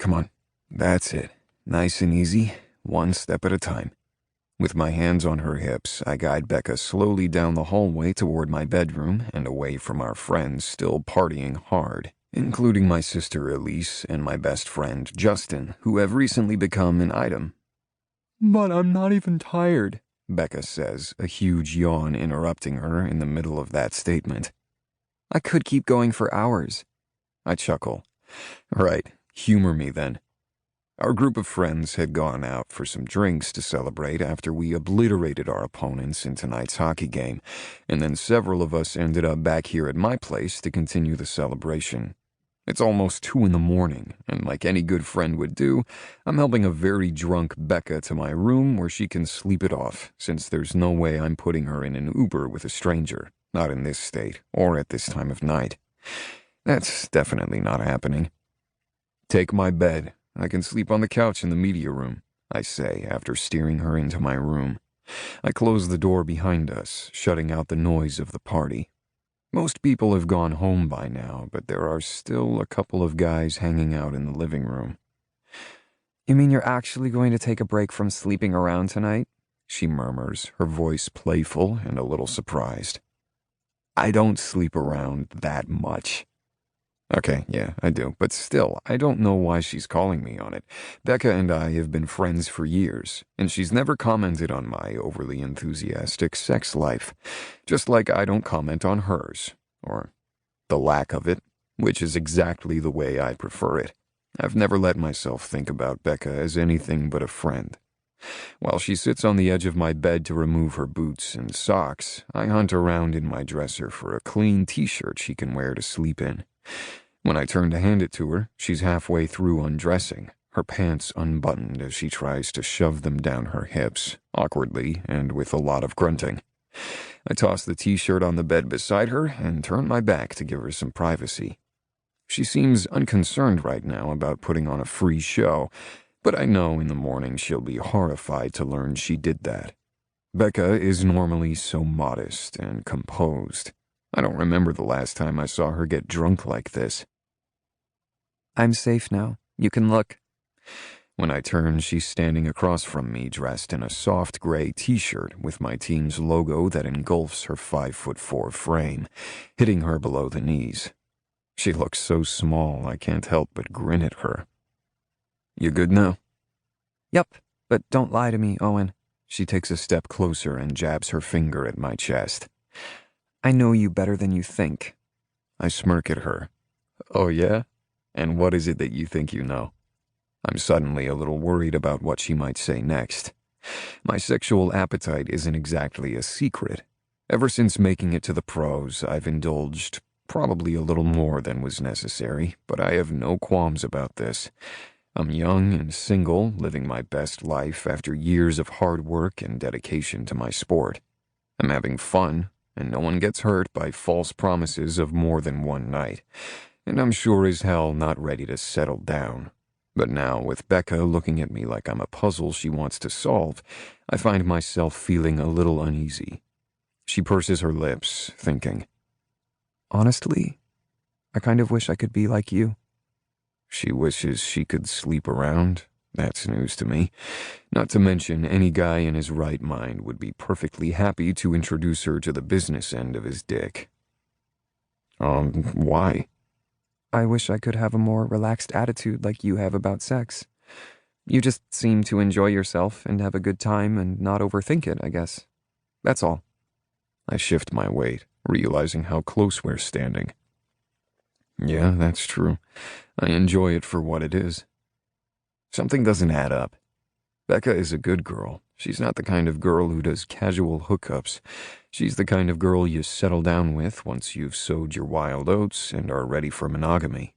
Come on. That's it. Nice and easy, one step at a time. With my hands on her hips, I guide Becca slowly down the hallway toward my bedroom and away from our friends still partying hard, including my sister Elise and my best friend Justin, who have recently become an item. "But I'm not even tired," Becca says, a huge yawn interrupting her in the middle of that statement. "I could keep going for hours." I chuckle. Right, humor me then. Our group of friends had gone out for some drinks to celebrate after we obliterated our opponents in tonight's hockey game, and then several of us ended up back here at my place to continue the celebration. It's almost 2 a.m, and like any good friend would do, I'm helping a very drunk Becca to my room where she can sleep it off, since there's no way I'm putting her in an Uber with a stranger, not in this state, or at this time of night. That's definitely not happening. "Take my bed. I can sleep on the couch in the media room," I say after steering her into my room. I close the door behind us, shutting out the noise of the party. Most people have gone home by now, but there are still a couple of guys hanging out in the living room. "You mean you're actually going to take a break from sleeping around tonight?" she murmurs, her voice playful and a little surprised. "I don't sleep around that much." Okay, yeah, I do, but still, I don't know why she's calling me on it. Becca and I have been friends for years, and she's never commented on my overly enthusiastic sex life, just like I don't comment on hers, or the lack of it, which is exactly the way I prefer it. I've never let myself think about Becca as anything but a friend. While she sits on the edge of my bed to remove her boots and socks, I hunt around in my dresser for a clean t-shirt she can wear to sleep in. When I turn to hand it to her, she's halfway through undressing, her pants unbuttoned as she tries to shove them down her hips, awkwardly and with a lot of grunting. I toss the t-shirt on the bed beside her and turn my back to give her some privacy. She seems unconcerned right now about putting on a free show, but I know in the morning she'll be horrified to learn she did that. Becca is normally so modest and composed. I don't remember the last time I saw her get drunk like this. "I'm safe now. You can look." When I turn, she's standing across from me dressed in a soft gray t-shirt with my team's logo that engulfs her 5'4" frame, hitting her below the knees. She looks so small I can't help but grin at her. "You good now?" "Yep, but don't lie to me, Owen." She takes a step closer and jabs her finger at my chest. "I know you better than you think." I smirk at her. "Oh yeah? And what is it that you think you know?" I'm suddenly a little worried about what she might say next. My sexual appetite isn't exactly a secret. Ever since making it to the pros, I've indulged probably a little more than was necessary, but I have no qualms about this. I'm young and single, living my best life after years of hard work and dedication to my sport. I'm having fun, and no one gets hurt by false promises of more than one night. And I'm sure as hell not ready to settle down. But now, with Becca looking at me like I'm a puzzle she wants to solve, I find myself feeling a little uneasy. She purses her lips, thinking. "Honestly, I kind of wish I could be like you." She wishes she could sleep around? That's news to me. Not to mention, any guy in his right mind would be perfectly happy to introduce her to the business end of his dick. Why? "I wish I could have a more relaxed attitude like you have about sex. You just seem to enjoy yourself and have a good time and not overthink it, I guess. That's all." I shift my weight, realizing how close we're standing. Yeah, that's true. I enjoy it for what it is. Something doesn't add up. Becca is a good girl. She's not the kind of girl who does casual hookups. She's the kind of girl you settle down with once you've sowed your wild oats and are ready for monogamy.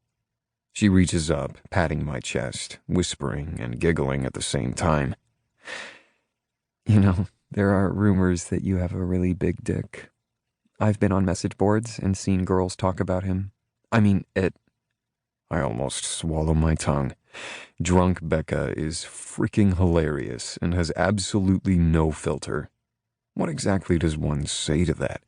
She reaches up, patting my chest, whispering and giggling at the same time. "You know, there are rumors that you have a really big dick. I've been on message boards and seen girls talk about him. I mean, it." I almost swallow my tongue. Drunk Becca is freaking hilarious and has absolutely no filter. What exactly does one say to that?